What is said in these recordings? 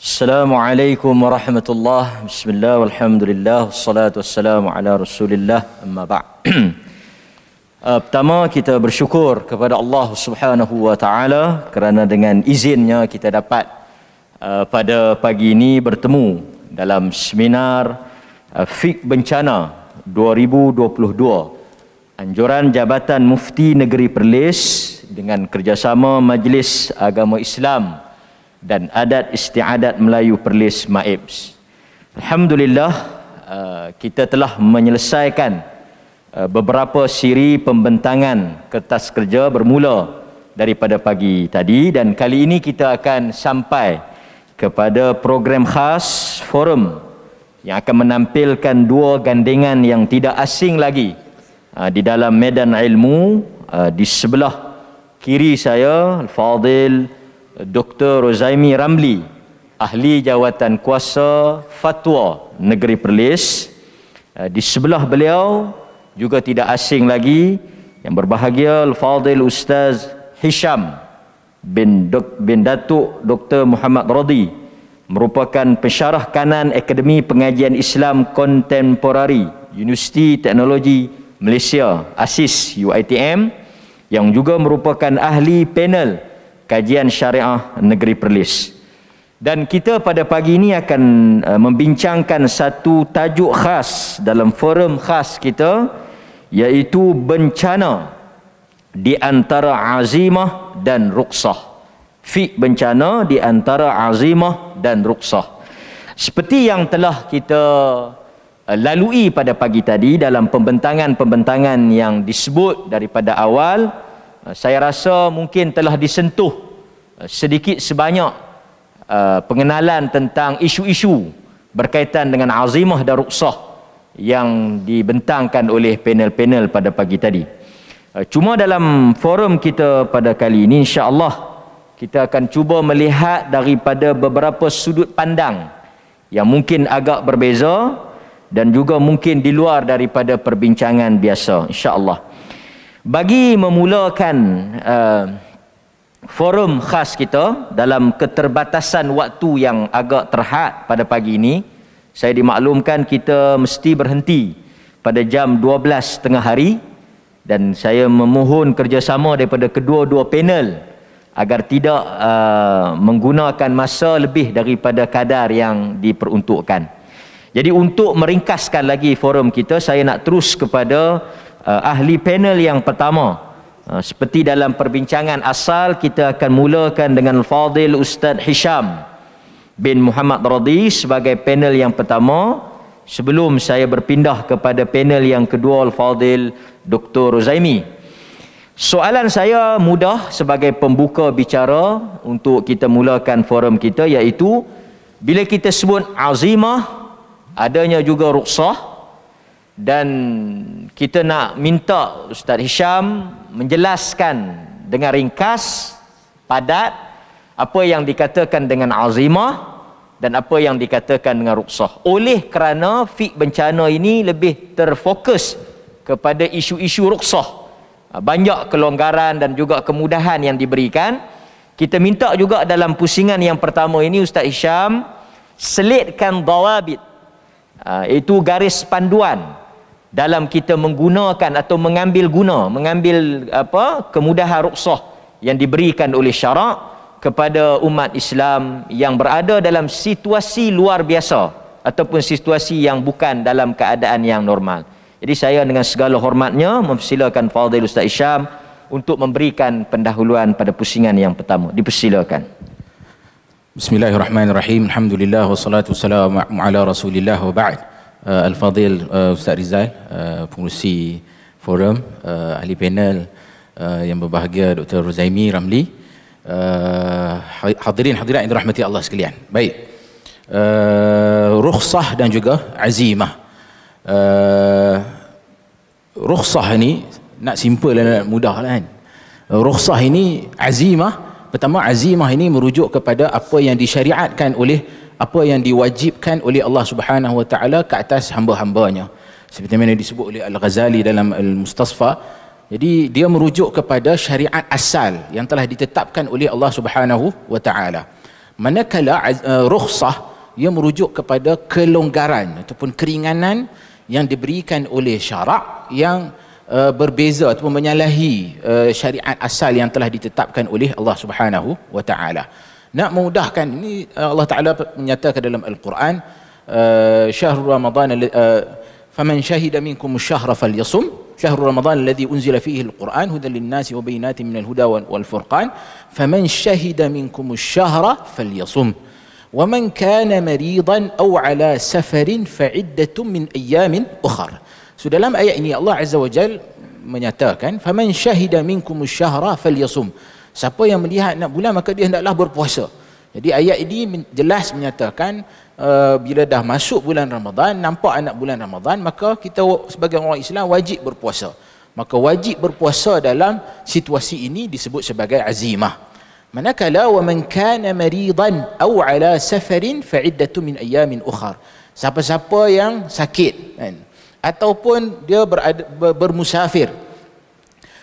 Assalamualaikum warahmatullahi Bismillah walhamdulillah wassalatu wassalamu ala rasulillah amma ba' Pertama kita bersyukur kepada Allah Subhanahu wa taala kerana dengan izinnya kita dapat pada pagi ini bertemu dalam seminar Fiqh Bencana 2022 anjuran Jabatan Mufti Negeri Perlis dengan kerjasama Majlis Agama Islam dan Adat Istiadat Melayu Perlis MAIPS. Alhamdulillah kita telah menyelesaikan beberapa siri pembentangan kertas kerja bermula daripada pagi tadi, dan kali ini kita akan sampai kepada program khas forum yang akan menampilkan dua gandengan yang tidak asing lagi di dalam medan ilmu. Di sebelah kiri saya Al-Fadil Dr. Rozaimi Ramli, ahli jawatan kuasa fatwa Negeri Perlis. Di sebelah beliau juga tidak asing lagi yang berbahagia Al-Fadil Ustaz Hisham bin Datuk Dr. Muhammad Radi, merupakan pensyarah kanan Akademi Pengajian Islam Kontemporari Universiti Teknologi Malaysia ASIS UiTM, yang juga merupakan ahli panel Kajian Syariah Negeri Perlis. Dan kita pada pagi ini akan membincangkan satu tajuk khas dalam forum khas kita, iaitu bencana di antara azimah dan ruksah. Fiqh bencana di antara azimah dan ruksah. Seperti yang telah kita lalui pada pagi tadi dalam pembentangan-pembentangan yang disebut daripada awal, saya rasa mungkin telah disentuh sedikit sebanyak pengenalan tentang isu-isu berkaitan dengan azimah dan ruksah yang dibentangkan oleh panel-panel pada pagi tadi. Cuma dalam forum kita pada kali ini, insya-Allah kita akan cuba melihat daripada beberapa sudut pandang yang mungkin agak berbeza dan juga mungkin di luar daripada perbincangan biasa, insya-Allah. Bagi memulakan forum khas kita dalam keterbatasan waktu yang agak terhad pada pagi ini, saya dimaklumkan kita mesti berhenti pada jam 12 tengah hari, dan saya memohon kerjasama daripada kedua-dua panel agar tidak menggunakan masa lebih daripada kadar yang diperuntukkan. Jadi untuk meringkaskan lagi forum kita, saya nak terus kepada ahli panel yang pertama. Seperti dalam perbincangan asal, kita akan mulakan dengan Fadil Ustaz Hisham bin Muhammad Radi sebagai panel yang pertama, sebelum saya berpindah kepada panel yang kedua Al-Fadil Dr. Rozaimi. Soalan saya mudah sebagai pembuka bicara untuk kita mulakan forum kita, iaitu bila kita sebut azimah, adanya juga ruksah, dan kita nak minta Ustaz Hisham menjelaskan dengan ringkas, padat, apa yang dikatakan dengan azimah dan apa yang dikatakan dengan ruksah. Oleh kerana fiqh bencana ini lebih terfokus kepada isu-isu ruksah, banyak kelonggaran dan juga kemudahan yang diberikan. Kita minta juga dalam pusingan yang pertama ini Ustaz Hisham selitkan dawabit, itu garis panduan dalam kita menggunakan atau mengambil kemudahan ruksah yang diberikan oleh syarak kepada umat Islam yang berada dalam situasi luar biasa ataupun situasi yang bukan dalam keadaan yang normal. Jadi saya dengan segala hormatnya mempersilakan Fadil Ustaz Hisham untuk memberikan pendahuluan pada pusingan yang pertama. Dipersilakan. Bismillahirrahmanirrahim. Alhamdulillah wassalatu wassalamu ala Rasulillah wa ba'd. Al-Fadil Ustaz Rizal, pengurusi forum, ahli panel yang berbahagia Dr. Rozaimi Ramli, hadirin hadirat yang dirahmati Allah sekalian. Baik, rukhsah dan juga azimah. Rukhsah ini nak simple dan nak mudah lah kan. Rukhsah ini, azimah, pertama azimah ini merujuk kepada apa yang disyariatkan oleh, apa yang diwajibkan oleh Allah Subhanahu wa taala ke atas hamba-hambanya. Seperti mana disebut oleh Al-Ghazali dalam Al-Mustasfa. Jadi dia merujuk kepada syariat asal yang telah ditetapkan oleh Allah Subhanahu wa taala. Manakala rukhsah ia merujuk kepada kelonggaran ataupun keringanan yang diberikan oleh syarak yang berbeza ataupun menyalahi syariat asal yang telah ditetapkan oleh Allah Subhanahu wa taala. Nak memudahkan ini, Allah Taala menyatakan dalam Al-Quran, syahrul Ramadan faman syahida minkum asy-syahra falyasum, syahrul Ramadan alladzi unzila fihi al-Quran hudan lin-nasi wa bayyinatin minal huda wal furqan, faman syahida minkum asy-syahra falyasum. Wa man kana maridan aw ala safarin fa'iddatun min ayyamin ukhra. So dalam ayat ini Allah Azza wa Jalla menyatakan faman syahida minkum asy-syahra falyasum. Siapa yang melihat nak bulan maka dia hendaklah berpuasa. Jadi ayat ini jelas menyatakan bila dah masuk bulan Ramadan, nampak anak bulan Ramadan, maka kita sebagai orang Islam wajib berpuasa. Maka wajib berpuasa dalam situasi ini disebut sebagai azimah. Manakala wa man kana maridan aw ala safarin fa iddatun min ayamin ukhra. Siapa-siapa yang sakit kan, ataupun dia bermusafir,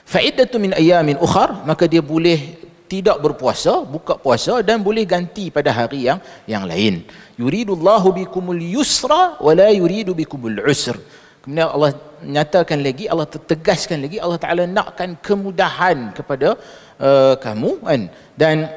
fa iddatun min ayamin ukhra, maka dia boleh tidak berpuasa, buka puasa dan boleh ganti pada hari yang lain. Yuridullahu bikumul yusra wa la yuridu bikumul usr. Kemudian Allah nyatakan lagi, Allah tegaskan lagi, Allah Taala nakkan kemudahan kepada kamu kan, dan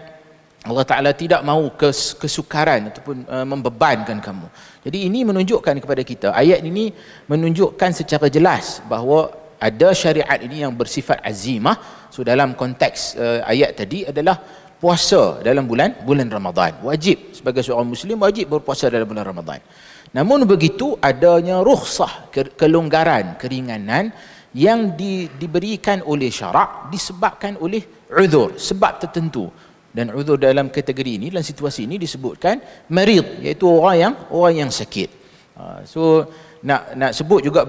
Allah Taala tidak mahu kesukaran ataupun membebankan kamu. Jadi ini menunjukkan kepada kita, ayat ini menunjukkan secara jelas bahawa ada syariat ini yang bersifat azimah. So dalam konteks ayat tadi adalah puasa dalam bulan Ramadan. Wajib sebagai seorang Muslim wajib berpuasa dalam bulan Ramadan. Namun begitu adanya rukhsah, kelonggaran, keringanan yang diberikan oleh syarak disebabkan oleh uzur, sebab tertentu. Dan uzur dalam kategori ini, dalam situasi ini disebutkan marid, iaitu orang yang sakit. So nak sebut juga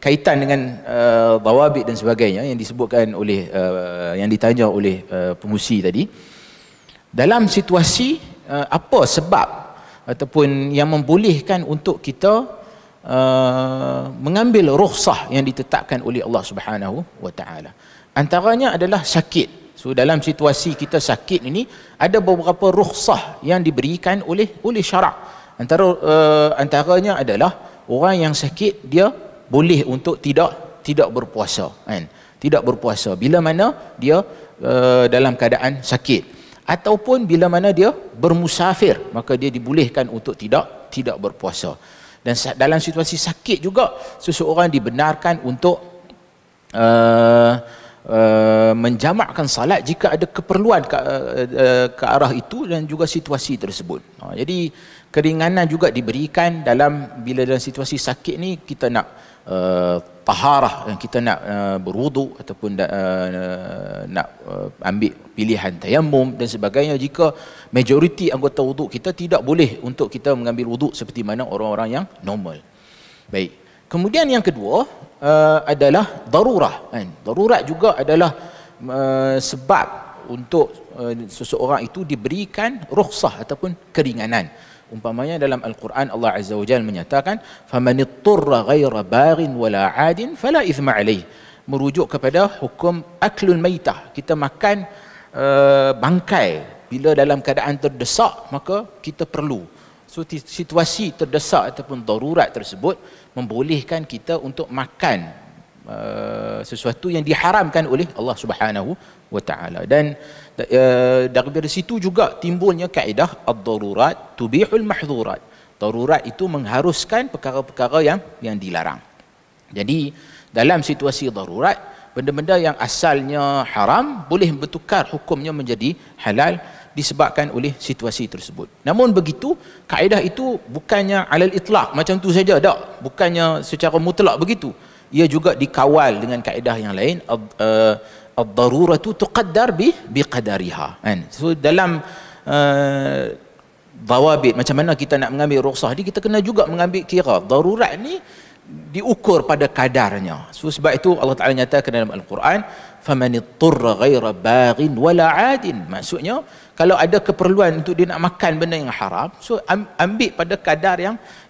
kaitan dengan dawabit dan sebagainya yang disebutkan oleh yang ditanya oleh pengusi tadi. Dalam situasi apa sebab ataupun yang membolehkan untuk kita mengambil rukhsah yang ditetapkan oleh Allah Subhanahu wa taala. Antaranya adalah sakit. So dalam situasi kita sakit ini ada beberapa rukhsah yang diberikan oleh syarak. Antaranya adalah orang yang sakit dia boleh untuk tidak berpuasa kan. Tidak berpuasa bila mana dia dalam keadaan sakit, ataupun bila mana dia bermusafir maka dia dibolehkan untuk tidak berpuasa. Dan dalam situasi sakit juga seseorang dibenarkan untuk menjamakkan salat jika ada keperluan ke arah itu dan juga situasi tersebut. Jadi keringanan juga diberikan bila dalam situasi sakit ni kita nak taharah, kita nak berwuduk ataupun nak ambil pilihan tayammum dan sebagainya. Jika majoriti anggota wuduk kita tidak boleh untuk kita mengambil wuduk seperti mana orang-orang yang normal. Baik. Kemudian yang kedua adalah darurah. Darurat juga adalah sebab untuk seseorang itu diberikan rukhsah ataupun keringanan. Umpamanya dalam Al-Quran Allah Azza wa Jalla menyatakan famanitturra ghaira baghin wala 'adin fala ithma alaih, merujuk kepada hukum aklul maitah. Kita makan bangkai bila dalam keadaan terdesak maka kita perlu. So situasi terdesak ataupun darurat tersebut membolehkan kita untuk makan sesuatu yang diharamkan oleh Allah Subhanahu wa taala. Dan daripada situ juga timbulnya kaedah ad-darurat tubihul mahdhurat. Darurat itu mengharuskan perkara-perkara yang dilarang. Jadi dalam situasi darurat, benda-benda yang asalnya haram boleh bertukar hukumnya menjadi halal disebabkan oleh situasi tersebut. Namun begitu, kaedah itu bukannya alal itlaq macam tu saja, tak. Bukannya secara mutlak begitu. Ia juga dikawal dengan kaedah yang lain. Ad-daruratu tuqaddar biqadariha. So dalam dawabit, macam mana kita nak mengambil rukhsah ni, kita kena juga mengambil kira darurat ni diukur pada kadarnya. So sebab itu Allah Taala nyatakan dalam Al-Quran famanitturra ghaira baghin wala 'adin. Maksudnya kalau ada keperluan untuk dia nak makan benda yang haram, so ambil pada kadar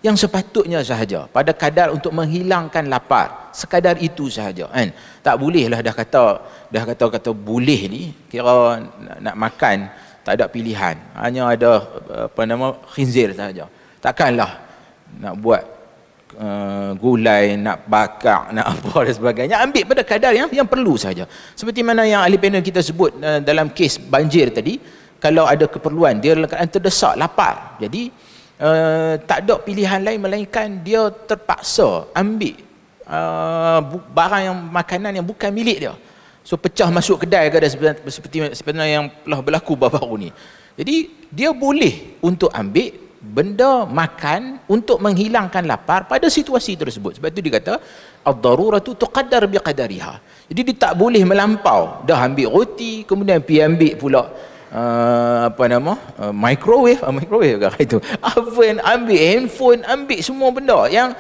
yang sepatutnya sahaja, pada kadar untuk menghilangkan lapar, sekadar itu sahaja kan. Tak bolehlah dah kata boleh ni, kira nak makan tak ada pilihan. Hanya ada khinzir saja. Takkanlah nak buat gulai, nak bakar, nak apa dan sebagainya. Ambil pada kadar yang perlu saja. Seperti mana yang ahli panel kita sebut dalam kes banjir tadi, kalau ada keperluan, dia dalam keadaan terdesak, lapar. Jadi tak ada pilihan lain melainkan dia terpaksa ambil barang yang makanan yang bukan milik dia. So pecah masuk kedai ke, seperti yang telah berlaku baru-baru ni. Jadi dia boleh untuk ambil benda makan untuk menghilangkan lapar pada situasi tersebut. Sebab itu dia kata ad-daruratu tuqaddar biqadariha. Jadi dia tak boleh melampau. Dah ambil roti, kemudian pergi ambil pula microwave ke itu, oven, ambil handphone, ambil semua benda yang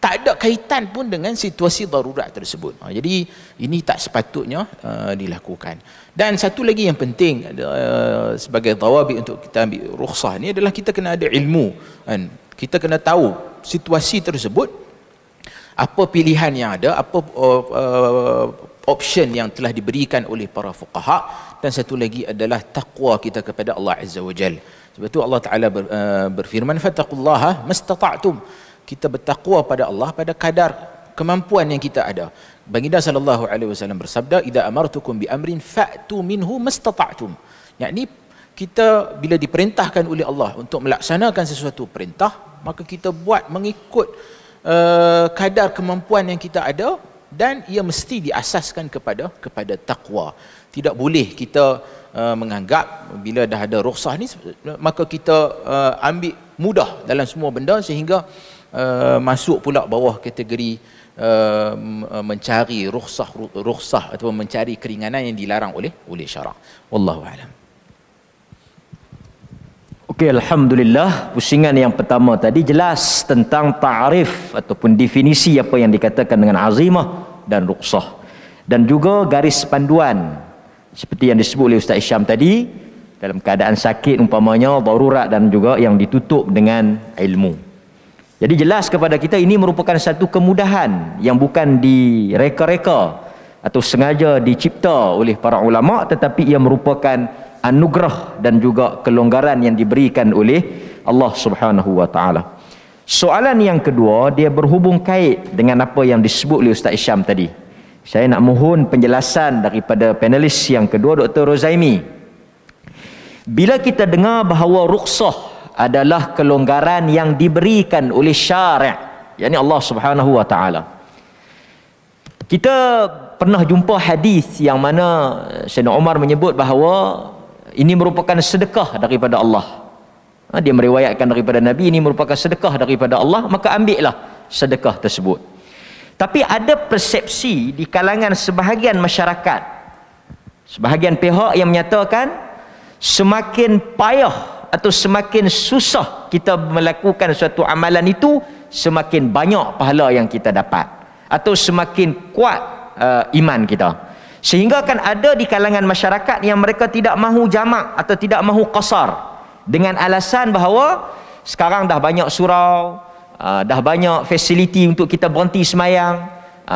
tak ada kaitan pun dengan situasi darurat tersebut. Jadi ini tak sepatutnya dilakukan. Dan satu lagi yang penting sebagai dawabi untuk kita ambil rukhsah ni adalah kita kena ada ilmu, kan? Kita kena tahu situasi tersebut, apa pilihan yang ada, apa option yang telah diberikan oleh para fuqaha, dan satu lagi adalah taqwa kita kepada Allah Azza wa Jalla. Sebab itu Allah Taala berfirman, fattaqullaha mastata'tum. Kita bertakwa pada Allah pada kadar kemampuan yang kita ada. Baginda sallallahu alaihi wasallam bersabda, idza amartukum bi amrin fa'tu minhu mastata'tum. Yakni kita bila diperintahkan oleh Allah untuk melaksanakan sesuatu perintah, maka kita buat mengikut kadar kemampuan yang kita ada, dan ia mesti diasaskan kepada takwa. Tidak boleh kita menganggap bila dah ada rukhsah ni maka kita ambil mudah dalam semua benda sehingga masuk pula bawah kategori mencari rukhsah atau mencari keringanan yang dilarang oleh syarak. Wallahu a'lam. Okey, alhamdulillah, pusingan yang pertama tadi jelas tentang ta'rif ataupun definisi apa yang dikatakan dengan azimah dan rukhsah, dan juga garis panduan seperti yang disebut oleh Ustaz Isyam tadi, dalam keadaan sakit umpamanya, darurat, dan juga yang ditutup dengan ilmu. Jadi jelas kepada kita ini merupakan satu kemudahan yang bukan direka-reka atau sengaja dicipta oleh para ulama, tetapi ia merupakan anugerah dan juga kelonggaran yang diberikan oleh Allah Subhanahu wa taala. Soalan yang kedua, dia berhubung kait dengan apa yang disebut oleh Ustaz Isyam tadi. Saya nak mohon penjelasan daripada panelis yang kedua, Dr. Rozaimi. Bila kita dengar bahawa rukhsah adalah kelonggaran yang diberikan oleh syari', yakni Allah Subhanahu wa taala, kita pernah jumpa hadis yang mana Sayyidina Umar menyebut bahawa ini merupakan sedekah daripada Allah. Dia meriwayatkan daripada Nabi, ini merupakan sedekah daripada Allah, maka ambillah sedekah tersebut. Tapi ada persepsi di kalangan sebahagian masyarakat, sebahagian pihak yang menyatakan semakin payah atau semakin susah kita melakukan suatu amalan itu, semakin banyak pahala yang kita dapat, atau semakin kuat iman kita. Sehingga kan ada di kalangan masyarakat yang mereka tidak mahu jamak atau tidak mahu qasar, dengan alasan bahawa sekarang dah banyak surau, dah banyak fasiliti untuk kita berhenti semayang,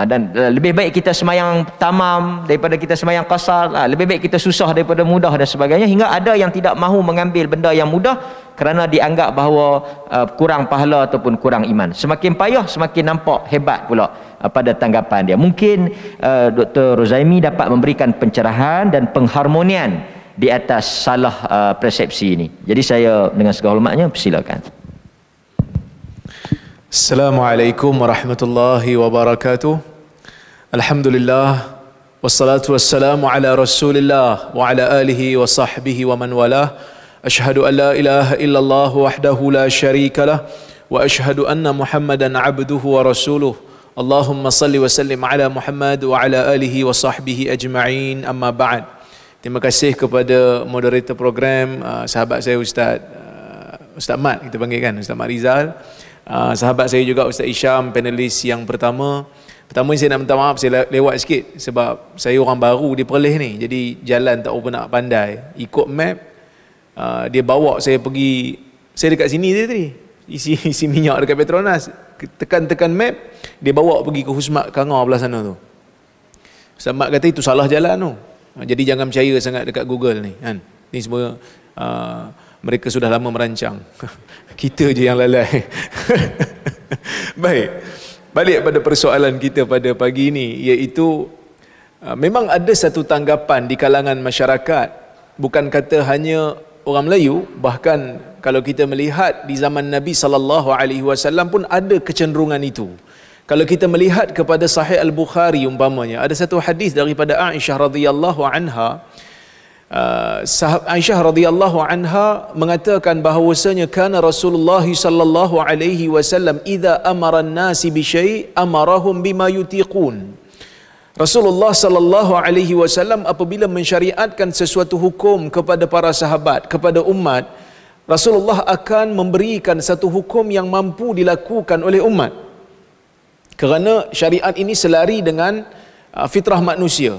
dan lebih baik kita semayang tamam daripada kita semayang qasar, lebih baik kita susah daripada mudah dan sebagainya. Hingga ada yang tidak mahu mengambil benda yang mudah kerana dianggap bahawa kurang pahala ataupun kurang iman. Semakin payah semakin nampak hebat pula pada tanggapan dia. Mungkin Dr. Rozaimi dapat memberikan pencerahan dan pengharmonian di atas salah persepsi ini. Jadi saya dengan segala hormatnya persilakan. Assalamualaikum warahmatullahi wabarakatuh. Alhamdulillah, wassalatu wassalamu ala Rasulillah wa ala alihi wa sahbihi wa man walah. Ashhadu an la ilaha illallah wahdahu la syarika lah, wa ashhadu anna Muhammadan abduhu wa rasuluh. Allahumma salli wa sallim ala Muhammad wa ala alihi wa sahbihi ajma'in, amma ba'd. Terima kasih kepada moderator program, sahabat saya Ustaz Mat, kita panggil kan, Ustaz Mat Rizal. Sahabat saya juga Ustaz Isyam, panelis yang pertama. Pertama saya nak minta maaf, saya lewat sikit sebab saya orang baru di Perlis ni. Jadi jalan tak apa nak pandai. Ikut map, dia bawa saya pergi, saya dekat sini dia tadi, isi minyak dekat Petronas. Tekan map, dia bawa pergi ke Husmat Kangar belah sana tu. Ustaz Mat kata itu salah jalan tu. Jadi jangan percaya sangat dekat Google ni kan. Ni semua mereka sudah lama merancang. Kita je yang lalai. Baik, balik pada persoalan kita pada pagi ini, iaitu memang ada satu tanggapan di kalangan masyarakat, bukan kata hanya orang Melayu, bahkan kalau kita melihat di zaman Nabi SAW pun ada kecenderungan itu. Kalau kita melihat kepada Sahih Al-Bukhari umpamanya, ada satu hadis daripada Aisyah radhiyallahu anha. Aisyah radhiyallahu anha mengatakan bahawasanya kana Rasulullah sallallahu alaihi wasallam idza amara an-nasi bi syai' amarahum bima yutiqun. Rasulullah sallallahu alaihi wasallam apabila mensyariatkan sesuatu hukum kepada para sahabat, kepada umat, Rasulullah akan memberikan satu hukum yang mampu dilakukan oleh umat. Kerana syariat ini selari dengan fitrah manusia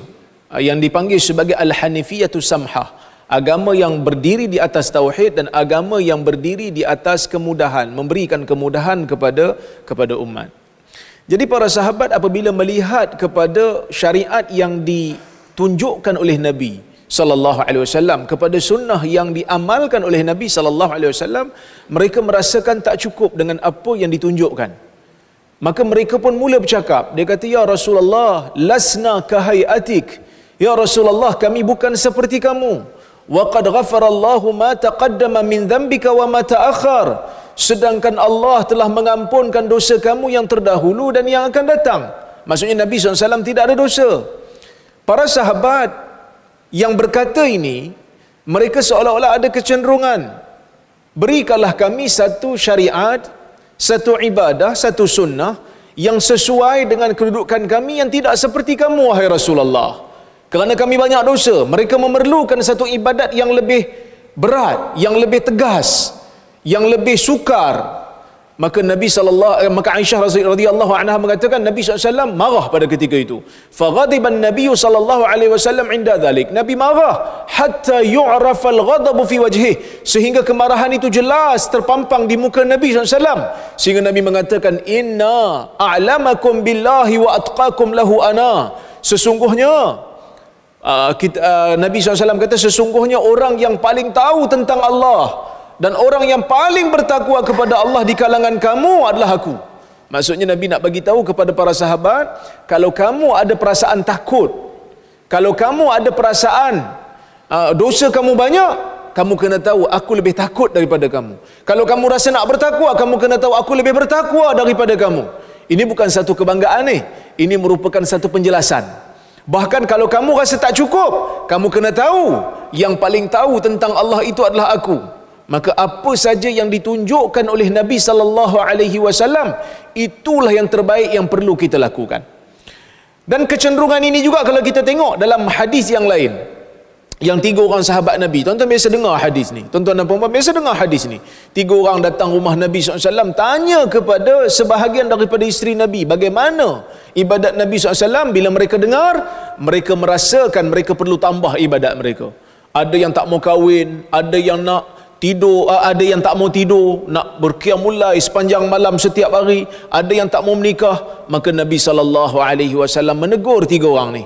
yang dipanggil sebagai Al-Hanifiyatus Samhah, agama yang berdiri di atas tauhid dan agama yang berdiri di atas kemudahan, memberikan kemudahan kepada umat. Jadi para sahabat apabila melihat kepada syariat yang ditunjukkan oleh Nabi sallallahu alaihi wasallam, kepada sunnah yang diamalkan oleh Nabi sallallahu alaihi wasallam, mereka merasakan tak cukup dengan apa yang ditunjukkan. Maka mereka pun mula bercakap. Dia kata, ya Rasulullah, lasna kahaiatik. Ya Rasulullah, kami bukan seperti kamu. Wa qad ghafarallahu ma taqaddama min dhanbika wa ma ta'akhkhar. Sedangkan Allah telah mengampunkan dosa kamu yang terdahulu dan yang akan datang. Maksudnya Nabi SAW tidak ada dosa. Para sahabat yang berkata ini, mereka seolah-olah ada kecenderungan, berikanlah kami satu syariat, satu ibadah, satu sunnah yang sesuai dengan kedudukan kami yang tidak seperti kamu, wahai Rasulullah. Kerana kami banyak dosa. Mereka memerlukan satu ibadat yang lebih berat, yang lebih tegas, yang lebih sukar. Maka maka Aisyah radhiyallahu anha mengatakan Nabi SAW marah pada ketika itu. Faghadiban Nabi sallallahu alaihi wasallam inda dhalik. Nabi marah hatta yu'rafa al-ghadabu fi wajhihi, sehingga kemarahan itu jelas terpampang di muka Nabi SAW. Sehingga Nabi mengatakan, inna a'lamakum billahi wa atqakum lahu ana. Sesungguhnya Nabi SAW kata, sesungguhnya orang yang paling tahu tentang Allah dan orang yang paling bertakwa kepada Allah di kalangan kamu adalah aku. Maksudnya Nabi nak bagi tahu kepada para sahabat, kalau kamu ada perasaan takut, kalau kamu ada perasaan dosa kamu banyak, kamu kena tahu aku lebih takut daripada kamu. Kalau kamu rasa nak bertakwa, kamu kena tahu aku lebih bertakwa daripada kamu. Ini bukan satu kebanggaan ni, ini merupakan satu penjelasan. Bahkan kalau kamu rasa tak cukup, kamu kena tahu yang paling tahu tentang Allah itu adalah aku. Maka apa saja yang ditunjukkan oleh Nabi sallallahu alaihi wasallam, itulah yang terbaik yang perlu kita lakukan. Dan kecenderungan ini juga kalau kita tengok dalam hadis yang lain, yang 3 orang sahabat Nabi. Tuan-tuan biasa dengar hadis ni, tuan-tuan dan puan-puan biasa dengar hadis ni. 3 orang datang rumah Nabi SAW, tanya kepada sebahagian daripada isteri Nabi, bagaimana ibadat Nabi SAW. Bila mereka dengar, mereka merasakan mereka perlu tambah ibadat mereka. Ada yang tak mau kahwin, ada yang nak tidur, ada yang tak mau tidur, nak berqiyamul lail sepanjang malam setiap hari, ada yang tak mau menikah. Maka Nabi SAW menegur 3 orang ni.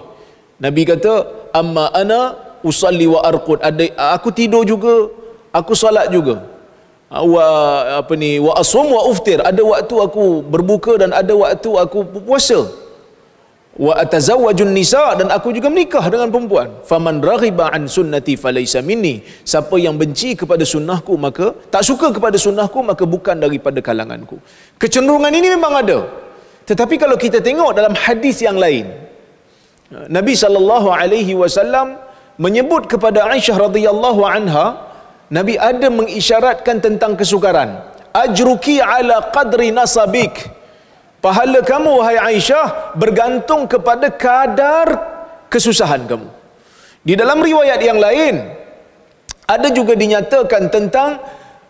Nabi kata, amma ana usalli wa arqud. Aku tidur juga, aku salat juga. Wa asum wa uftir. Ada waktu aku berbuka dan ada waktu aku puasa. Wa atazawwajun nisa, dan aku juga menikah dengan perempuan. Faman raghiba an sunnati falaysa minni. Siapa yang benci kepada sunnahku, maka tak suka kepada sunnahku, maka bukan daripada kalanganku. Kecenderungan ini memang ada. Tetapi kalau kita tengok dalam hadis yang lain, Nabi sallallahu alaihi wasallam menyebut kepada Aisyah radhiyallahu anha, Nabi ada mengisyaratkan tentang kesukaran. Ajruki ala qadri nasabik. Pahala kamu, wahai Aisyah, bergantung kepada kadar kesusahan kamu. Di dalam riwayat yang lain, ada juga dinyatakan tentang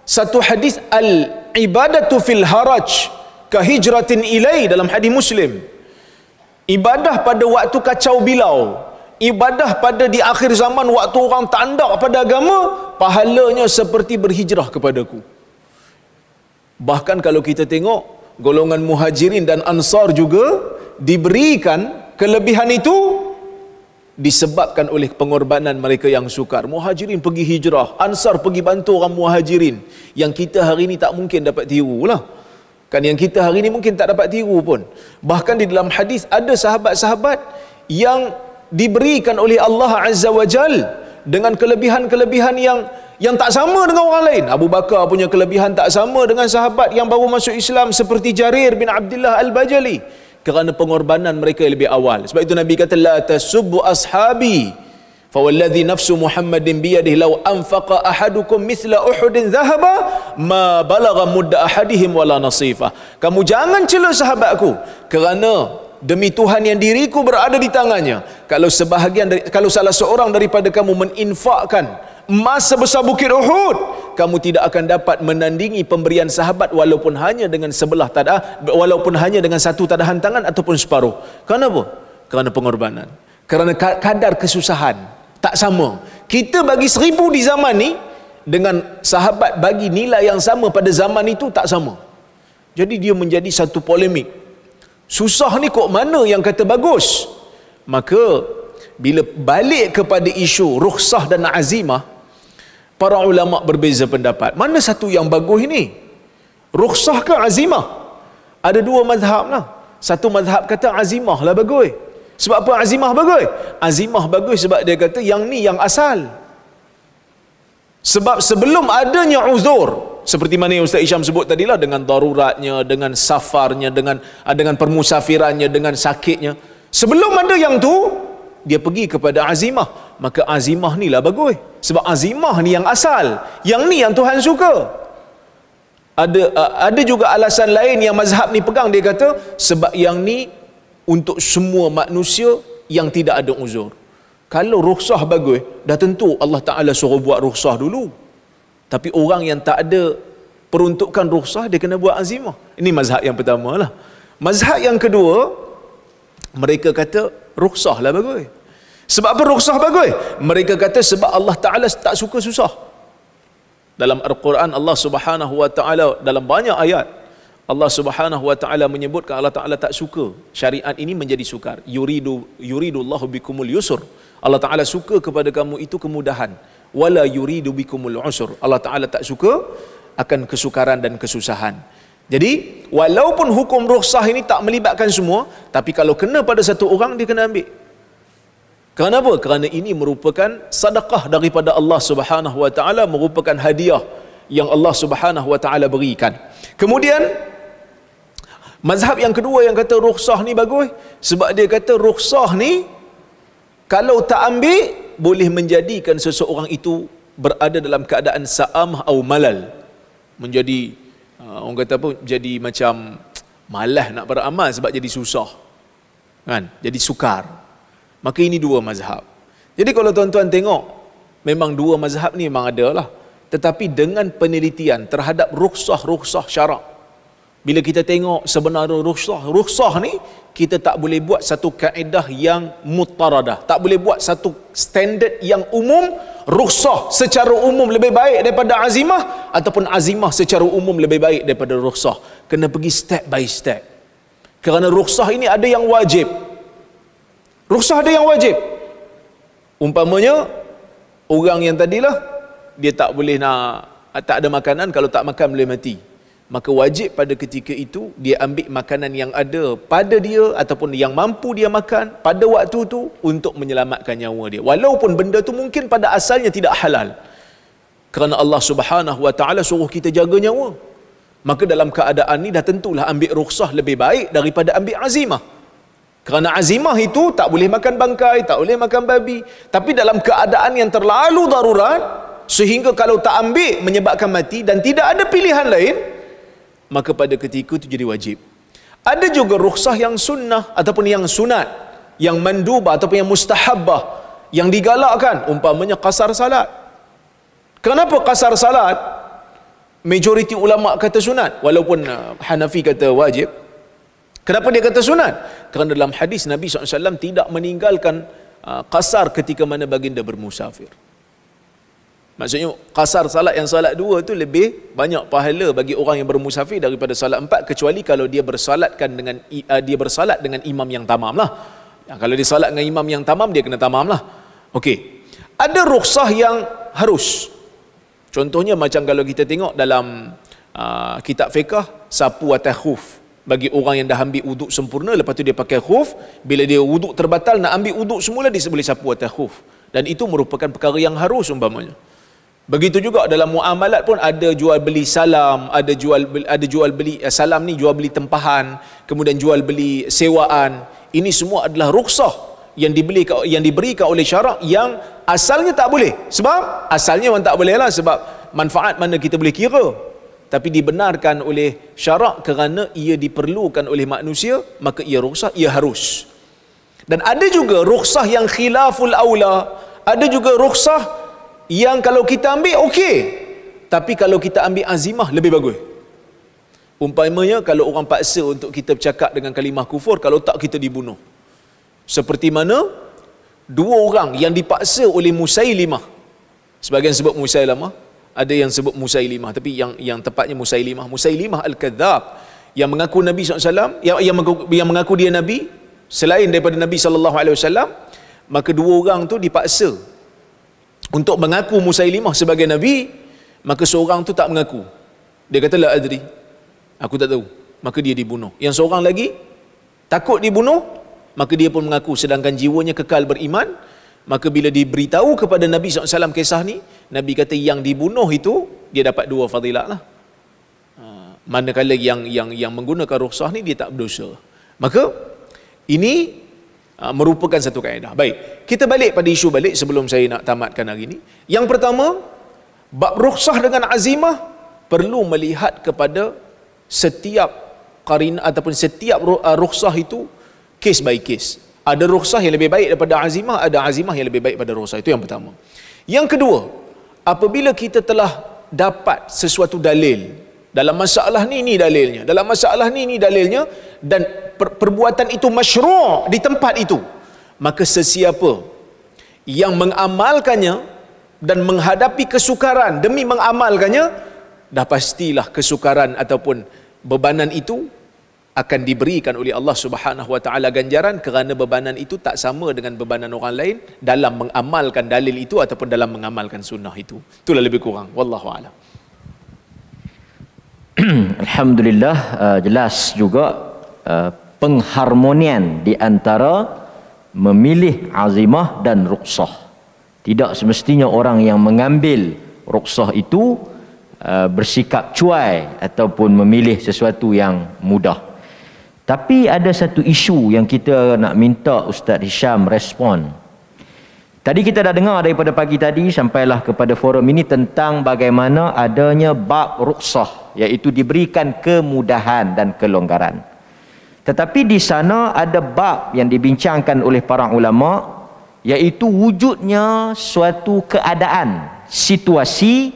satu hadis, al-ibadatu fil haraj kahijratin ilai, dalam hadis Muslim. Ibadah pada waktu kacau bilau, ibadah pada di akhir zaman waktu orang tandak pada agama, pahalanya seperti berhijrah kepadaku. Bahkan kalau kita tengok, golongan muhajirin dan ansar juga diberikan kelebihan itu disebabkan oleh pengorbanan mereka yang sukar. Muhajirin pergi hijrah, Ansar pergi bantu orang Muhajirin, yang kita hari ini tak mungkin dapat tiru lah. Kan yang kita hari ini mungkin tak dapat tiru pun. Bahkan di dalam hadis ada sahabat-sahabat yang diberikan oleh Allah Azza wa Jal dengan kelebihan-kelebihan yang tak sama dengan orang lain. Abu Bakar punya kelebihan tak sama dengan sahabat yang baru masuk Islam seperti Jarir bin Abdullah Al-Bajali, kerana pengorbanan mereka yang lebih awal. Sebab itu Nabi kata, la tasubbu ashabi fa walladhi nafsu Muhammadin biyadihi law anfaqa ahadukum mithla Uhudin dhahaba ma balagha mudda ahadihim wala nasifa. Kamu jangan cela sahabatku, kerana demi Tuhan yang diriku berada di tangannya, kalau salah seorang daripada kamu meninfakkan emas sebesar bukit Uhud, kamu tidak akan dapat menandingi pemberian sahabat walaupun hanya dengan walaupun hanya dengan satu tadahan tangan ataupun separuh. Kenapa? Kerana pengorbanan, kerana kadar kesusahan tak sama. Kita bagi 1000 di zaman ni dengan sahabat bagi nilai yang sama pada zaman itu tak sama. Jadi dia menjadi satu polemik. Susah ni kok mana yang kata bagus? Maka bila balik kepada isu rukhsah dan azimah, para ulama berbeza pendapat. Mana satu yang bagus ini? Rukhsah ke azimah? Ada dua mazhab lah. Satu mazhab kata azimah lah bagus. Sebab apa azimah bagus? Azimah bagus sebab dia kata yang ni yang asal. Sebab sebelum adanya uzur, seperti mana yang Ustaz Isham sebut tadi lah, dengan daruratnya, dengan safarnya, dengan permusafirannya, dengan sakitnya, sebelum ada yang tu, dia pergi kepada azimah. Maka azimah ni lah bagus. Sebab azimah ni yang asal, yang ni yang Tuhan suka. Ada juga alasan lain yang mazhab ni pegang, dia kata sebab yang ni untuk semua manusia yang tidak ada uzur. Kalau rukhsah bagus, dah tentu Allah Ta'ala suruh buat rukhsah dulu. Tapi orang yang tak ada peruntukan rukhsah, dia kena buat azimah. Ini mazhab yang pertama lah. Mazhab yang kedua, mereka kata rukhsah lah bagus. Sebab apa rukhsah bagus? Mereka kata sebab Allah Ta'ala tak suka susah. Dalam Al-Quran, Allah Subhanahu Wa Ta'ala dalam banyak ayat, Allah Subhanahu Wa Ta'ala menyebutkan Allah Ta'ala tak suka syariat ini menjadi sukar. Yuridullahu bikumul yusur. Allah Ta'ala suka kepada kamu itu kemudahan. Wala yuridu bikumul usur. Allah Ta'ala tak suka akan kesukaran dan kesusahan. Jadi walaupun hukum rukhsah ini tak melibatkan semua, tapi kalau kena pada satu orang, dia kena ambil. Kenapa? Kerana ini merupakan sedekah daripada Allah Subhanahu Wa Ta'ala, merupakan hadiah yang Allah Subhanahu Wa Ta'ala berikan. Kemudian mazhab yang kedua yang kata rukhsah ni bagus, sebab dia kata rukhsah ni kalau tak ambil, boleh menjadikan seseorang itu berada dalam keadaan sa'amah atau malal. Menjadi, orang kata apa, jadi macam malas nak beramal sebab jadi susah. Kan? Jadi sukar. Maka ini dua mazhab. Jadi kalau tuan-tuan tengok, memang dua mazhab ni memang ada lah. Tetapi dengan penelitian terhadap rukhsah syarak, bila kita tengok sebenarnya rukhsah ni, kita tak boleh buat satu kaedah yang muttaradah, tak boleh buat satu standard yang umum. Rukhsah secara umum lebih baik daripada azimah, ataupun azimah secara umum lebih baik daripada rukhsah. Kena pergi step by step. Kerana rukhsah ini ada yang wajib. Rukhsah ada yang wajib. Umpamanya orang yang tadilah, dia tak boleh tak ada makanan, kalau tak makan boleh mati. Maka wajib pada ketika itu dia ambil makanan yang ada pada dia ataupun yang mampu dia makan pada waktu tu untuk menyelamatkan nyawa dia. Walaupun benda tu mungkin pada asalnya tidak halal. Kerana Allah Subhanahu Wa Ta'ala suruh kita jaga nyawa. Maka dalam keadaan ni dah tentulah ambil rukhsah lebih baik daripada ambil azimah. Kerana azimah itu tak boleh makan bangkai, tak boleh makan babi. Tapi dalam keadaan yang terlalu darurat, sehingga kalau tak ambil menyebabkan mati dan tidak ada pilihan lain, maka pada ketika itu jadi wajib. Ada juga rukhsah yang sunnah ataupun yang sunat, yang mandubah ataupun yang mustahabbah, yang digalakkan. Umpamanya qasar salat. Kenapa qasar salat? Majoriti ulama kata sunat, walaupun Hanafi kata wajib. Kenapa dia kata sunat? Kerana dalam hadis Nabi SAW tidak meninggalkan qasar ketika mana baginda bermusafir. Maksudnya qasar salat yang salat dua tu lebih banyak pahala bagi orang yang bermusafir daripada salat 4, kecuali kalau dia bersalat dengan imam yang tamam lah. Kalau dia salat dengan imam yang tamam, dia kena tamam lah. Okey. Ada rukhsah yang harus. Contohnya macam kalau kita tengok dalam kitab fiqh, sapu atas khuf. Bagi orang yang dah ambil wuduk sempurna, lepas tu dia pakai khuf, bila dia wuduk terbatal, nak ambil wuduk semula, dia boleh sapu atas khuf. Dan itu merupakan perkara yang harus umpamanya. Begitu juga dalam muamalat pun ada jual beli salam, ada jual beli salam ni jual beli tempahan, kemudian jual beli sewaan. Ini semua adalah rukhsah yang diberikan oleh syarak yang asalnya tak boleh. Sebab asalnya memang tak boleh lah, sebab manfaat mana kita boleh kira. Tapi dibenarkan oleh syarak kerana ia diperlukan oleh manusia, maka ia rukhsah, ia harus. Dan ada juga rukhsah yang khilaful aula, ada juga rukhsah yang kalau kita ambil okey, tapi kalau kita ambil azimah lebih bagus. Umpamanya kalau orang paksa untuk kita bercakap dengan kalimah kufur, kalau tak kita dibunuh. Seperti mana dua orang yang dipaksa oleh Musailimah. Sebagian sebut Musailamah, ada yang sebut Musailimah, tapi yang tepatnya Musailimah. Musailimah al-Kadzab, yang mengaku Nabi SAW, yang mengaku dia Nabi selain daripada Nabi SAW. Maka dua orang tu dipaksa untuk mengaku Musailimah sebagai Nabi. Maka seorang tu tak mengaku, dia kata la adri, aku tak tahu. Maka dia dibunuh. Yang seorang lagi takut dibunuh, maka dia pun mengaku, sedangkan jiwanya kekal beriman. Maka bila diberitahu kepada Nabi SAW kisah ni, Nabi kata yang dibunuh itu dia dapat dua fadilat lah. Manakala yang menggunakan rukhsah ni dia tak berdosa. Maka ini merupakan satu kaedah. Baik, kita balik pada isu balik sebelum saya nak tamatkan hari ini. Yang pertama, bab rukhsah dengan azimah perlu melihat kepada setiap qarinah ataupun setiap rukhsah itu case by case. Ada rukhsah yang lebih baik daripada azimah, ada azimah yang lebih baik pada rukhsah. Itu yang pertama. Yang kedua, apabila kita telah dapat sesuatu dalil, dalam masalah ni dalilnya, dalam masalah ni dalilnya, dan perbuatan itu masyru' di tempat itu, maka sesiapa yang mengamalkannya dan menghadapi kesukaran demi mengamalkannya, dah pastilah kesukaran ataupun bebanan itu akan diberikan oleh Allah Subhanahu wa taala ganjaran, kerana bebanan itu tak sama dengan bebanan orang lain dalam mengamalkan dalil itu ataupun dalam mengamalkan sunnah itu. Itulah lebih kurang, wallahu a'lam. Alhamdulillah, jelas juga pengharmonian di antara memilih azimah dan rukhsah. Tidak semestinya orang yang mengambil rukhsah itu bersikap cuai ataupun memilih sesuatu yang mudah. Tapi ada satu isu yang kita nak minta Ustaz Hisham respon. Tadi kita dah dengar daripada pagi tadi sampailah kepada forum ini tentang bagaimana adanya bab rukhsah, iaitu diberikan kemudahan dan kelonggaran. Tetapi di sana ada bab yang dibincangkan oleh para ulama, iaitu wujudnya suatu keadaan, situasi,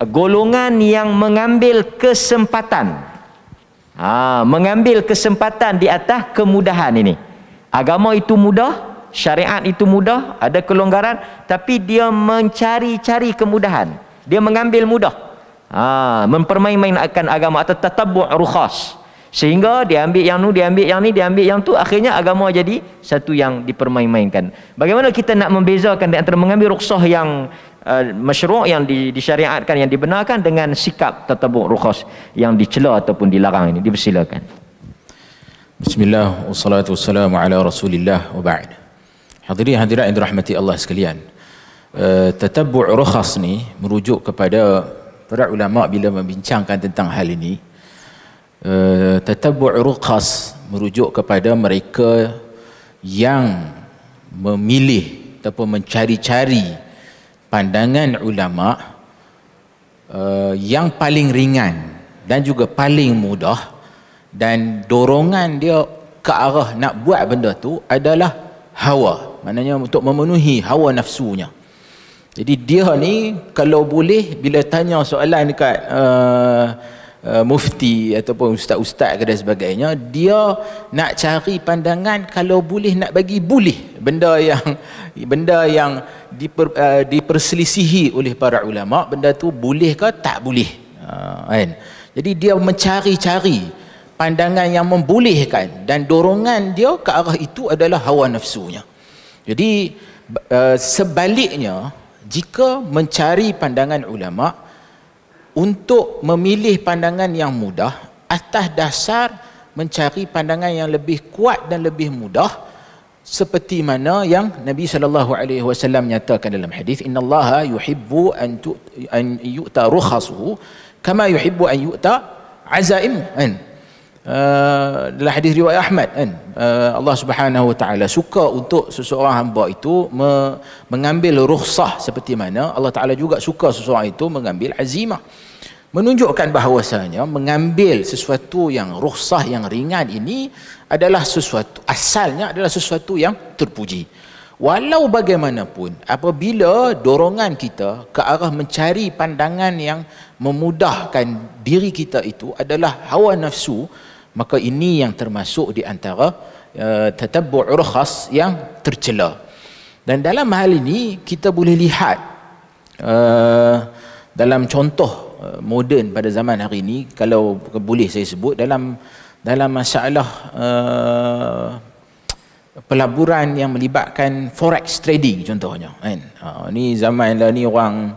golongan yang mengambil kesempatan. Mengambil kesempatan di atas kemudahan ini. Agama itu mudah, syariat itu mudah, ada kelonggaran, tapi dia mencari-cari kemudahan. Dia mengambil mudah. Mempermain-mainkan agama atau tatabbu' rukhas. Sehingga dia ambil yang nu, dia ambil yang ni, dia ambil yang tu, akhirnya agama jadi satu yang dipermain-mainkan. Bagaimana kita nak membezakan di antara mengambil rukhsah yang masyru' yang disyariatkan, yang dibenarkan, dengan sikap tatabbu' rukhas yang dicela ataupun dilarang ini? Dipersilakan. Bismillah, wassalatu wassalamu ala rasulillah wa ba'd. Hadirin hadirat yang dirahmati Allah sekalian, tatabbu' rukhas ni merujuk kepada para ulama bila membincangkan tentang hal ini. Tatabbu' rukhas merujuk kepada mereka yang memilih ataupun mencari-cari pandangan ulama yang paling ringan dan juga paling mudah, dan dorongan dia ke arah nak buat benda tu adalah hawa, maknanya untuk memenuhi hawa nafsunya. Jadi dia ni kalau boleh bila tanya soalan dekat mufti ataupun ustaz-ustaz dan sebagainya, dia nak cari pandangan kalau boleh nak bagi boleh benda yang diperselisihi oleh para ulama, benda tu boleh ke tak boleh, kan? Jadi dia mencari-cari pandangan yang membolehkan, dan dorongan dia ke arah itu adalah hawa nafsunya. Jadi sebaliknya, jika mencari pandangan ulama untuk memilih pandangan yang mudah atas dasar mencari pandangan yang lebih kuat dan lebih mudah, seperti mana yang Nabi SAW nyatakan dalam hadis, innallaha yuhibbu an yu'ta rukhasuhu kama yuhibbu an yu'ta azaimu, kan? Dalam hadis riwayat Ahmad, kan? Allah Subhanahu wa taala suka untuk seseorang hamba itu mengambil rukhsah, seperti mana Allah Taala juga suka seseorang itu mengambil azimah. Menunjukkan bahawasanya mengambil sesuatu yang rukhsah yang ringan ini adalah sesuatu, asalnya adalah sesuatu yang terpuji. Walau bagaimanapun, apabila dorongan kita ke arah mencari pandangan yang memudahkan diri kita itu adalah hawa nafsu, maka ini yang termasuk di antara tatabbu' rukhas yang tercela. Dan dalam hal ini kita boleh lihat dalam contoh moden pada zaman hari ini, kalau boleh saya sebut, dalam masalah pelaburan yang melibatkan forex trading contohnya, kan? Ni zaman lah ni orang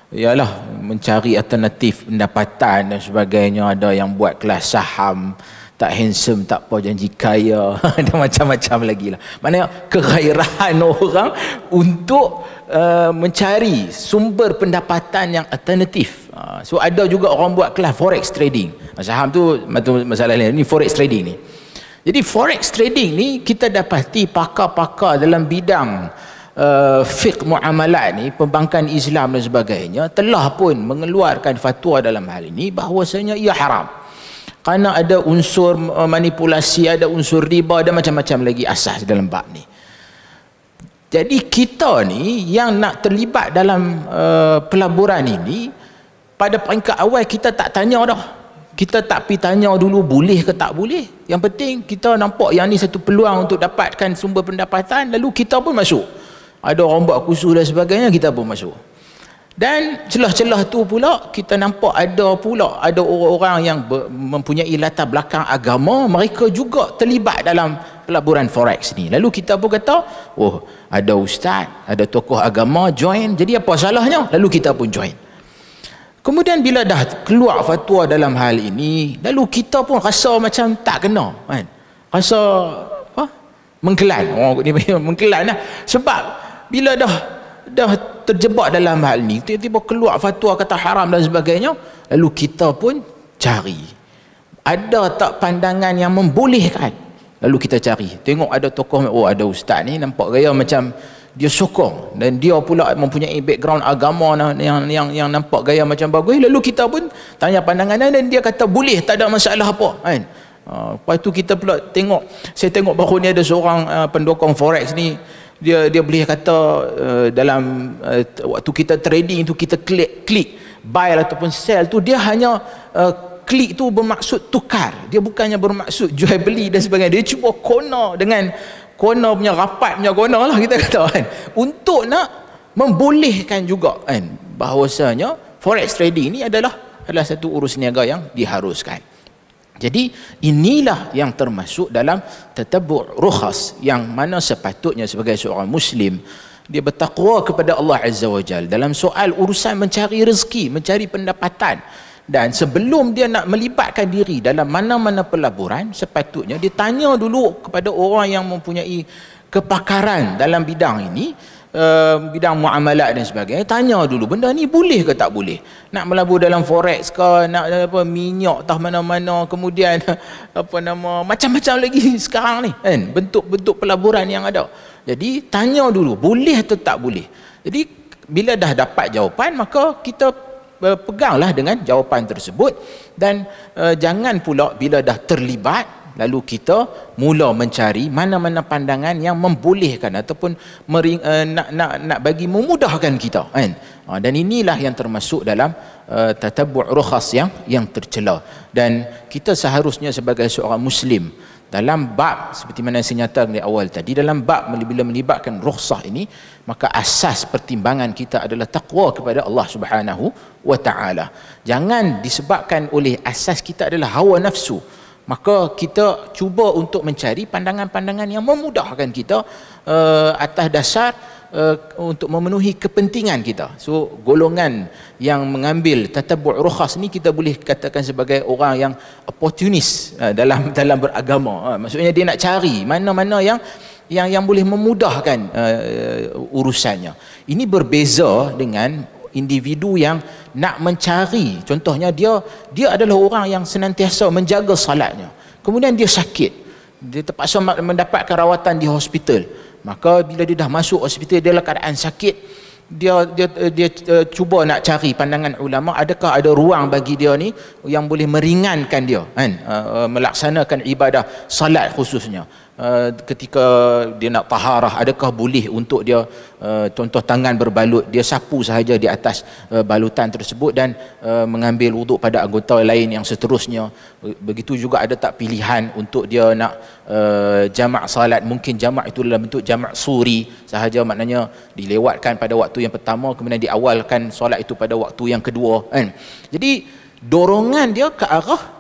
ialah mencari alternatif pendapatan dan sebagainya. Ada yang buat kelas saham, tak handsome tak apa, janji kaya dan macam-macam lagi lah. Maknanya kegairahan orang untuk mencari sumber pendapatan yang alternatif. So ada juga orang buat kelas forex trading. Saham tu masalah lain, ni forex trading ni. Jadi forex trading ni kita dapati pakar-pakar dalam bidang fiqh muamalat ni, perbankan Islam dan sebagainya, telah pun mengeluarkan fatwa dalam hal ini bahawasanya ia haram. Kerana ada unsur manipulasi, ada unsur riba dan macam-macam lagi asas dalam bab ni. Jadi kita ni yang nak terlibat dalam pelaburan ini, pada peringkat awal kita tak tanya dah. Kita tak pergi tanya dulu boleh ke tak boleh. Yang penting kita nampak yang ni satu peluang untuk dapatkan sumber pendapatan, lalu kita pun masuk. Ada orang buat kursus dan sebagainya, kita pun masuk. Dan celah-celah tu pula kita nampak ada orang-orang yang mempunyai latar belakang agama, mereka juga terlibat dalam pelaburan forex ni. Lalu kita pun kata, oh ada ustaz, ada tokoh agama join, jadi apa salahnya? Lalu kita pun join. Kemudian bila dah keluar fatwa dalam hal ini, lalu kita pun rasa macam tak kena, kan? Rasa apa? Mengkelan. Orang ni mengkelan lah. Sebab bila dah terjebak dalam hal ni, tiba-tiba keluar fatwa kata haram dan sebagainya, lalu kita pun cari ada tak pandangan yang membolehkan. Lalu kita cari, tengok ada tokoh, oh ada ustaz ni nampak gaya macam dia sokong, dan dia pula mempunyai background agama yang nampak gaya macam bagus. Lalu kita pun tanya pandangan dan dia kata boleh, tak ada masalah apa, kan? Lepas tu kita pula tengok, saya tengok baru ni ada seorang pendukung forex ni, dia boleh kata dalam waktu kita trading tu, kita klik buy ataupun sell tu, dia hanya klik tu bermaksud tukar, dia bukannya bermaksud jual beli dan sebagainya. Dia cuba corner dengan corner punya rapat punya corner lah, kita kata, kan, untuk nak membolehkan juga, kan, bahawasanya forex trading ni adalah satu urus niaga yang diharuskan. Jadi inilah yang termasuk dalam tatabbu' rukhas, yang mana sepatutnya sebagai seorang muslim dia bertakwa kepada Allah Azza wa Jalla dalam soal urusan mencari rezeki, mencari pendapatan. Dan sebelum dia nak melibatkan diri dalam mana-mana pelaburan, sepatutnya dia tanya dulu kepada orang yang mempunyai kepakaran dalam bidang ini, bidang muamalat dan sebagainya. Tanya dulu, benda ni boleh ke tak boleh? Nak melabur dalam forex ke, nak apa, minyak tah mana-mana, kemudian macam-macam lagi sekarang ni, kan, bentuk-bentuk pelaburan yang ada. Jadi tanya dulu boleh atau tak boleh. Jadi bila dah dapat jawapan, maka kita peganglah dengan jawapan tersebut. Dan jangan pula bila dah terlibat lalu kita mula mencari mana-mana pandangan yang membolehkan ataupun nak bagi memudahkan kita, kan? Dan inilah yang termasuk dalam tatabbu' rukhas yang tercela. Dan kita seharusnya sebagai seorang muslim dalam bab seperti mana saya nyatakan di awal tadi, dalam bab bila melibatkan rukhsah ini, maka asas pertimbangan kita adalah takwa kepada Allah Subhanahu wa taala. Jangan disebabkan oleh asas kita adalah hawa nafsu, maka kita cuba untuk mencari pandangan-pandangan yang memudahkan kita atas dasar untuk memenuhi kepentingan kita. So golongan yang mengambil tatabbu' rukhas ni kita boleh katakan sebagai orang yang opportunis dalam beragama. Maksudnya dia nak cari mana-mana yang boleh memudahkan urusannya. Ini berbeza dengan individu yang nak mencari, contohnya dia adalah orang yang senantiasa menjaga salatnya, kemudian dia sakit, dia terpaksa mendapatkan rawatan di hospital. Maka bila dia dah masuk hospital, dia dalam keadaan sakit, dia cuba nak cari pandangan ulama, adakah ada ruang bagi dia ni yang boleh meringankan dia kan, melaksanakan ibadah salat khususnya. Ketika dia nak taharah, adakah boleh untuk dia contoh tangan berbalut, dia sapu sahaja di atas balutan tersebut dan mengambil wuduk pada anggota lain yang seterusnya. Begitu juga ada tak pilihan untuk dia nak jamak salat, mungkin jamak itu dalam bentuk jamak suri sahaja, maknanya dilewatkan pada waktu yang pertama kemudian diawalkan solat itu pada waktu yang kedua kan. Jadi dorongan dia ke arah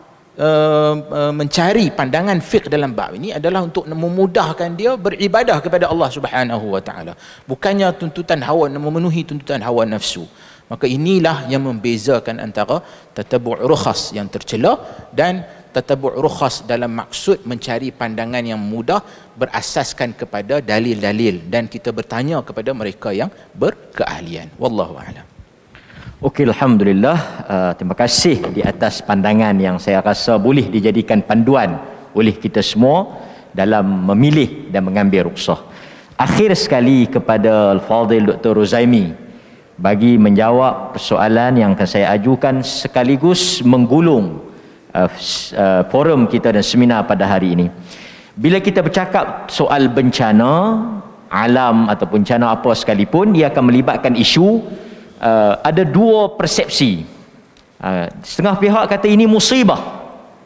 mencari pandangan fiqh dalam bab ini adalah untuk memudahkan dia beribadah kepada Allah Subhanahu wa taala, bukannya tuntutan hawa, memenuhi tuntutan hawa nafsu. Maka inilah yang membezakan antara tatabbu' rukhas yang tercela dan tatabbu' rukhas dalam maksud mencari pandangan yang mudah berasaskan kepada dalil-dalil, dan kita bertanya kepada mereka yang berkeahlian. Wallahu a'lam. Okey, alhamdulillah. Terima kasih di atas pandangan yang saya rasa boleh dijadikan panduan oleh kita semua dalam memilih dan mengambil rukhsah. Akhir sekali kepada Al-Fadhil Dr. Ruzaimi bagi menjawab persoalan yang akan saya ajukan sekaligus menggulung forum kita dan seminar pada hari ini. Bila kita bercakap soal bencana alam ataupun bencana apa sekalipun, dia akan melibatkan isu ada dua persepsi. Setengah pihak kata ini musibah,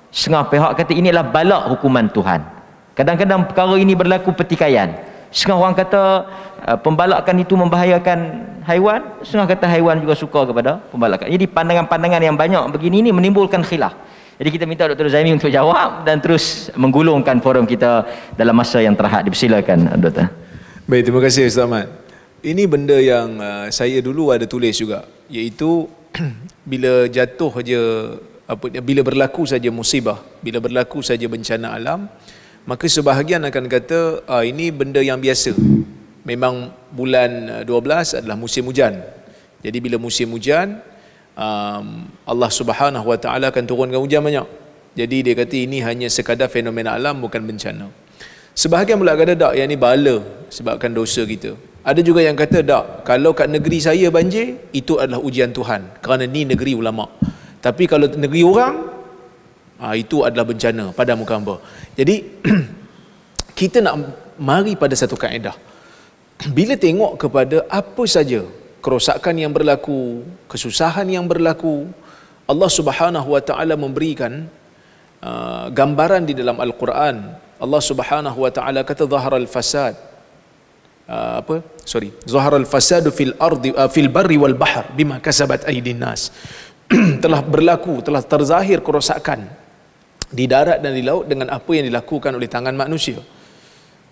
setengah pihak kata inilah bala hukuman Tuhan. Kadang-kadang perkara ini berlaku pertikaian. Setengah orang kata pembalakan itu membahayakan haiwan, setengah kata haiwan juga suka kepada pembalakan. Jadi pandangan-pandangan yang banyak begini ini menimbulkan khilaf. Jadi kita minta Dr. Zaimi untuk jawab dan terus menggulungkan forum kita dalam masa yang terhad. Dipersilakan Dr. Baik, terima kasih Ustaz Ahmad. Ini benda yang saya dulu ada tulis juga, iaitu bila jatuh saja, bila berlaku saja musibah, bila berlaku saja bencana alam, maka sebahagian akan kata ini benda yang biasa. Memang bulan 12 adalah musim hujan. Jadi bila musim hujan, Allah Subhanahu Wa Taala akan turunkan hujan banyak. Jadi dia kata ini hanya sekadar fenomena alam, bukan bencana. Sebahagian pula kata tak, yang ni bala sebabkan dosa kita. Ada juga yang kata tak, kalau kat negeri saya banjir, itu adalah ujian Tuhan, kerana ni negeri ulama. Tapi kalau negeri orang, itu adalah bencana pada muka hamba. Jadi kita nak mari pada satu kaedah. Bila tengok kepada apa saja kerosakan yang berlaku, kesusahan yang berlaku, Allah Subhanahu Wa Taala memberikan gambaran di dalam Al-Quran. Allah Subhanahu Wa Taala kata zaharal fasad, zaharal fasadu fil ardi fil barri wal bahr bima kasabat aydin nas. Telah berlaku, telah terzahir kerosakan di darat dan di laut dengan apa yang dilakukan oleh tangan manusia.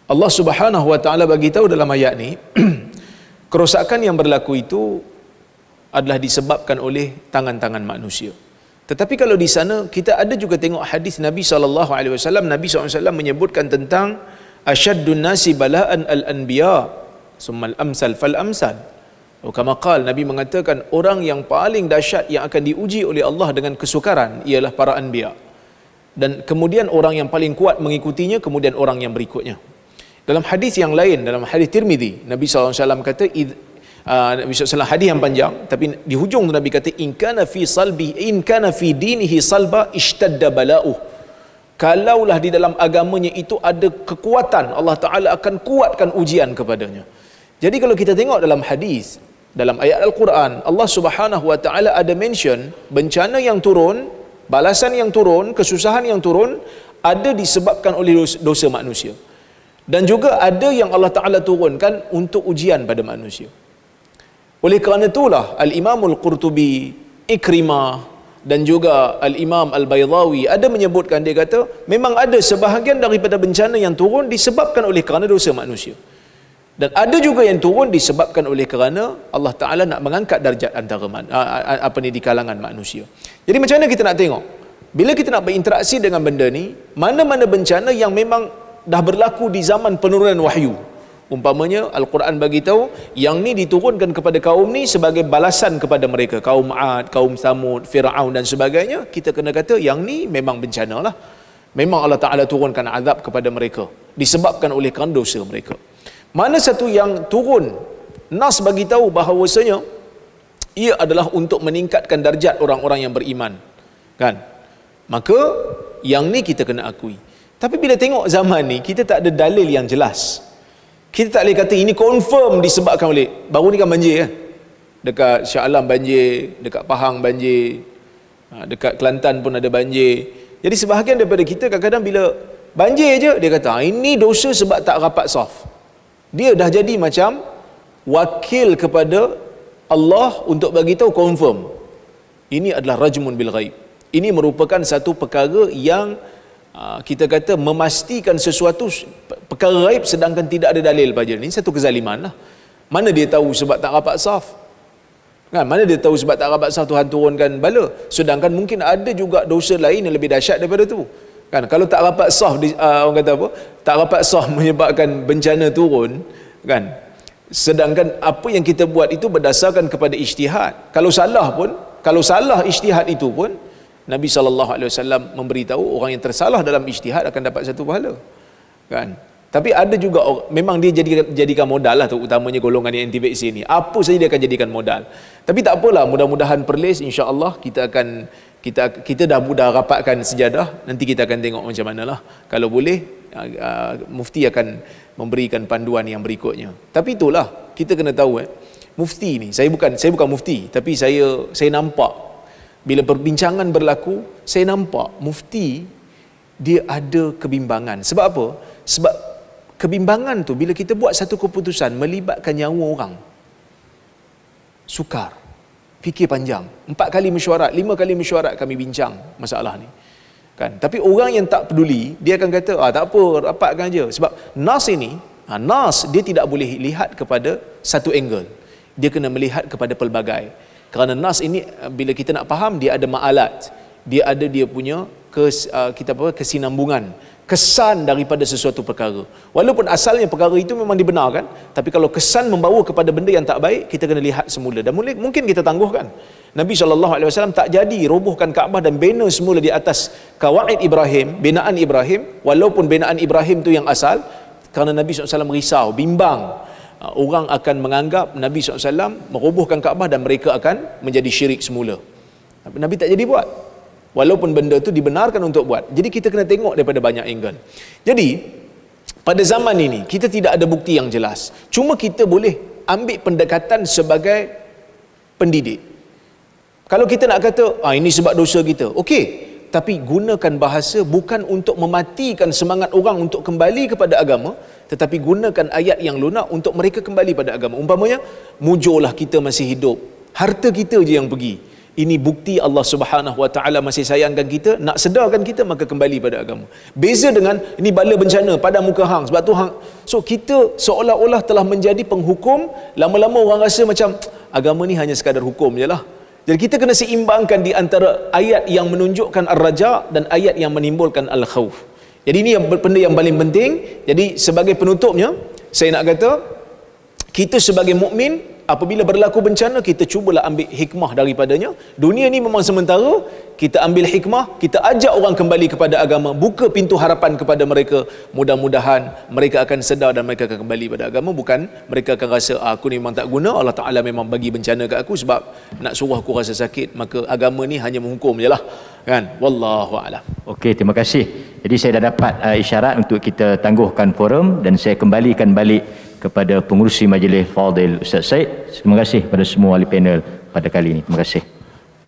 Allah Subhanahu Wa Taala bagi tahu dalam ayat ni kerosakan yang berlaku itu adalah disebabkan oleh tangan-tangan manusia. Tetapi kalau di sana kita ada juga tengok hadis Nabi SAW, Nabi SAW menyebutkan tentang asyaddun nasi bala'an al-anbiya summal amsal fal amsal. Kama qala, Nabi mengatakan orang yang paling dahsyat yang akan diuji oleh Allah dengan kesukaran ialah para anbiya. Dan kemudian orang yang paling kuat mengikutinya, kemudian orang yang berikutnya. Dalam hadis yang lain, dalam hadis Tirmizi, Nabi SAW kata, Nabi SAW hadis yang panjang, tapi di hujung Nabi kata, in kana fi dinihi salba ishtadda bala'uh. Kalaulah di dalam agamanya itu ada kekuatan, Allah Ta'ala akan kuatkan ujian kepadanya. Jadi kalau kita tengok dalam hadis, dalam ayat Al-Quran, Allah Subhanahu Wa Ta'ala ada mention bencana yang turun, balasan yang turun, kesusahan yang turun ada disebabkan oleh dosa manusia. Dan juga ada yang Allah Ta'ala turunkan untuk ujian pada manusia. Oleh kerana itulah Al-Imamul Qurtubi, Ikrimah, dan juga Al-Imam Al-Baydawi ada menyebutkan, dia kata memang ada sebahagian daripada bencana yang turun disebabkan oleh kerana dosa manusia, dan ada juga yang turun disebabkan oleh kerana Allah Ta'ala nak mengangkat darjat antara di kalangan manusia. Jadi macam mana kita nak tengok bila kita nak berinteraksi dengan benda ni, mana-mana bencana yang memang dah berlaku di zaman penurunan wahyu. Umpamanya Al-Quran bagi tahu yang ni diturunkan kepada kaum ni sebagai balasan kepada mereka, kaum Ad, kaum Samud, Fir'aun dan sebagainya. Kita kena kata yang ni memang bencana lah, memang Allah Ta'ala turunkan azab kepada mereka disebabkan oleh kerana dosa mereka. Mana satu yang turun nas bagi tahu bahawasanya ia adalah untuk meningkatkan darjat orang-orang yang beriman, kan? Maka yang ni kita kena akui. Tapi bila tengok zaman ni, kita tak ada dalil yang jelas. Kita tak boleh kata ini confirm disebabkan oleh, baru ni kan banjir kan, dekat Shah Alam banjir, dekat Pahang banjir, dekat Kelantan pun ada banjir. Jadi sebahagian daripada kita kadang-kadang bila banjir je dia kata ini dosa sebab tak rapat saf. Dia dah jadi macam wakil kepada Allah untuk bagi tahu confirm ini adalah rajmun bil ghaib. Ini merupakan satu perkara yang kita kata memastikan sesuatu perkara gaib sedangkan tidak ada dalil pada ini. Satu kezaliman lah. Mana dia tahu sebab tak rapat saf, kan? Mana dia tahu sebab tak rapat saf Tuhan turunkan bala, sedangkan mungkin ada juga dosa lain yang lebih dahsyat daripada tu, kan? Kalau tak rapat saf orang kata apa, tak rapat saf menyebabkan bencana turun, kan? Sedangkan apa yang kita buat itu berdasarkan kepada ijtihad. Kalau salah ijtihad itu pun Nabi SAW memberitahu orang yang tersalah dalam ijtihad akan dapat satu pahala, kan? Tapi ada juga memang dia jadikan modal lah, terutamanya golongan yang anti-vaksin ni. Apa saja dia akan jadikan modal. Tapi tak apalah, mudah-mudahan Perlis insya-Allah kita dah rapatkan sejadah. Nanti kita akan tengok macam manalah. Kalau boleh mufti akan memberikan panduan yang berikutnya. Tapi itulah kita kena tahu mufti ni, saya bukan mufti, tapi saya nampak bila perbincangan berlaku, saya nampak mufti dia ada kebimbangan. Sebab apa? Sebab kebimbangan tu bila kita buat satu keputusan melibatkan nyawa orang, sukar, fikir panjang, 4 kali mesyuarat, 5 kali mesyuarat kami bincang masalah ni, kan? Tapi orang yang tak peduli, dia akan kata tak apa, rapatkan aja. Sebab nas ini, nas dia tidak boleh lihat kepada satu angle, dia kena melihat kepada pelbagai. Kerana nas ini bila kita nak faham, dia ada ma'alat, dia ada dia punya kesinambungan, kesan daripada sesuatu perkara. Walaupun asalnya perkara itu memang dibenarkan, tapi kalau kesan membawa kepada benda yang tak baik, kita kena lihat semula dan mungkin kita tangguhkan. Nabi SAW tak jadi robohkan Kaabah dan bina semula di atas kawaid Ibrahim, binaan Ibrahim, walaupun binaan Ibrahim tu yang asal, kerana Nabi SAW risau, bimbang orang akan menganggap Nabi SAW merobohkan Kaabah dan mereka akan menjadi syirik semula. Nabi tak jadi buat, walaupun benda tu dibenarkan untuk buat. Jadi kita kena tengok daripada banyak angle. Jadi pada zaman ini kita tidak ada bukti yang jelas, cuma kita boleh ambil pendekatan sebagai pendidik. Kalau kita nak kata ini sebab dosa kita, okey, tapi gunakan bahasa bukan untuk mematikan semangat orang untuk kembali kepada agama, tetapi gunakan ayat yang lunak untuk mereka kembali pada agama. Umpamanya, mujurlah kita masih hidup, harta kita je yang pergi, ini bukti Allah Subhanahu Wa Taala masih sayangkan kita, nak sedarkan kita, maka kembali pada agama. Beza dengan ini bala bencana pada muka hang, sebab tu hang. So kita seolah-olah telah menjadi penghukum, lama-lama orang rasa macam agama ni hanya sekadar hukum je lah. Jadi kita kena seimbangkan di antara ayat yang menunjukkan ar-raja dan ayat yang menimbulkan al-khauf. Jadi ini benda yang paling penting. Jadi sebagai penutupnya, saya nak kata kita sebagai mukmin, apabila berlaku bencana, kita cubalah ambil hikmah daripadanya. Dunia ni memang sementara, kita ambil hikmah, kita ajak orang kembali kepada agama, buka pintu harapan kepada mereka. Mudah-mudahan mereka akan sedar dan mereka akan kembali pada agama. Bukan mereka akan rasa aku ni memang tak guna, Allah Ta'ala memang bagi bencana kat aku sebab nak suruh aku rasa sakit, maka agama ni hanya menghukum je lah, kan? Wallahu'alam. Okey, terima kasih. Jadi saya dah dapat isyarat untuk kita tangguhkan forum dan saya kembalikan balik kepada pengurusi majlis Fadil Ustaz Said. Terima kasih kepada semua ahli panel pada kali ini. Terima kasih.